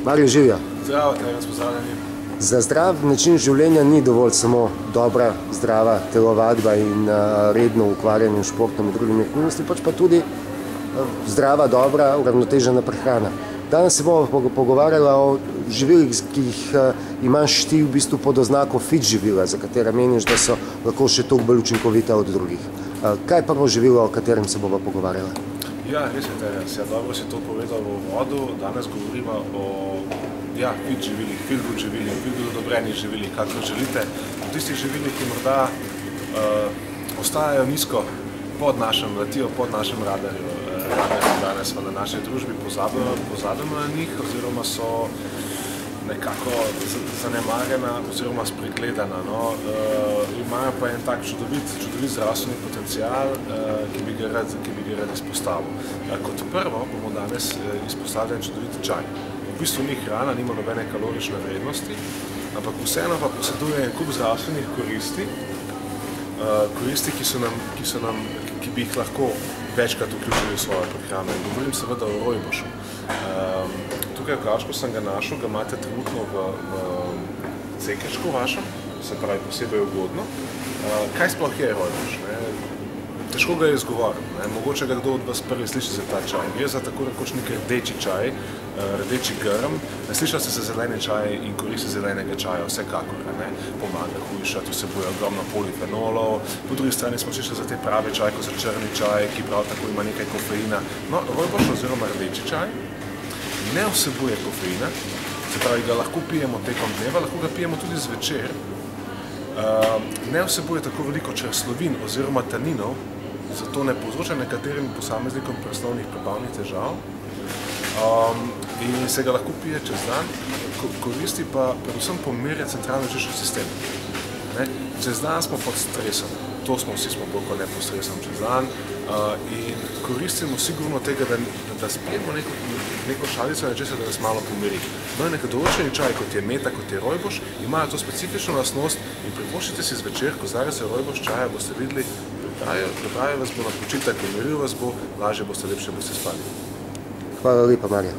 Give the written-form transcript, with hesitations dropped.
Mario, živijo. Zdravo, Terence, pozdravljeni. Za zdrav način življenja ni dovolj samo dobra, zdrava telovadba in redno ukvarjanje s športom in drugimi aktivnostmi, pač pa tudi zdrava, dobra, uravnotežena prehrana. Danes se bomo pogovarjali o živilih, ki jih imaš ti v bistvu pod oznako fit živila, za katera meniš, da so lahko še toliko bolj učinkovita od drugih. Kaj je prvo živilo, o katerem se bomo pogovarjali? Ja, res je, Terence, dobro si to povedal v uvodu. Danes govorimo o fit živilih, feel good živilih, feel good odobrenih živilih, kakor želite. V tistih živilih, ki morda ostajajo nizko letijo pod našem radarju. Danes v naši družbi pozabimo na njih, oziroma so nekako zanemarjena oziroma spregledana. Imajo pa en tak čudovit zdravstveni potencial, ki bi ga rad izpostavil. Kot prvo bomo danes izpostavili čudovit čaj. V bistvu ni hrana, nima nobene kalorične vrednosti, ampak vseeno pa poseduje en kup zdravstvenih koristi, ki bi jih lahko večkrat vključili v svojo prehrano. Govorim seveda o rojbošu. Tukaj v Krško sem ga našel, ga imate trenutno v cekrčku vašem, se pravi posebej ugodno. Kaj sploh je rojboš? Težko ga je izgovoriti. Mogoče ga kdo od vas prvi sliši za ta čaj. Gre za tako rekoč nek rdeči čaj, rdeči grm. Slišali ste za zeleni čaj in koristi zelenega čaja, vsekakor. Pomaga hujšati, vsebuje ogromno polifenolov. Po drugi strani smo slišali za te prave čaj, kot za črni čaj, ki prav tako ima nekaj kofeina. No, rojboš oziroma rdeči čaj ne vsebuje kofeina, se pravi, ga lahko pijemo tekom dneva, lahko ga pijemo tudi zvečer. Ne vsebuje tako veliko čreslovin oziroma taninov, zato ne povzroča nekaterim posameznikom presnovnih prebavnih težav in se ga lahko pije čez dan, koristi pa predvsem pomirja centralno-živčni sistem. Čez dan smo pod stresom, to smo vsi bolj kot ne pod stresom čez dan in koristimo sigurno tega, da spijemo neko šalico nečesa, da nas malo pomiri. No in nekaj določeni čaj, kot je meta, kot je rojboš, imajo to specifično lastnost in privoščite si zvečer, ko zdaj se rojboš čaja, boste videli, pripravi vas bo na počitek, pomiril vas bo, lažje boste, lepše boste spali. Hvala lepa, Marija.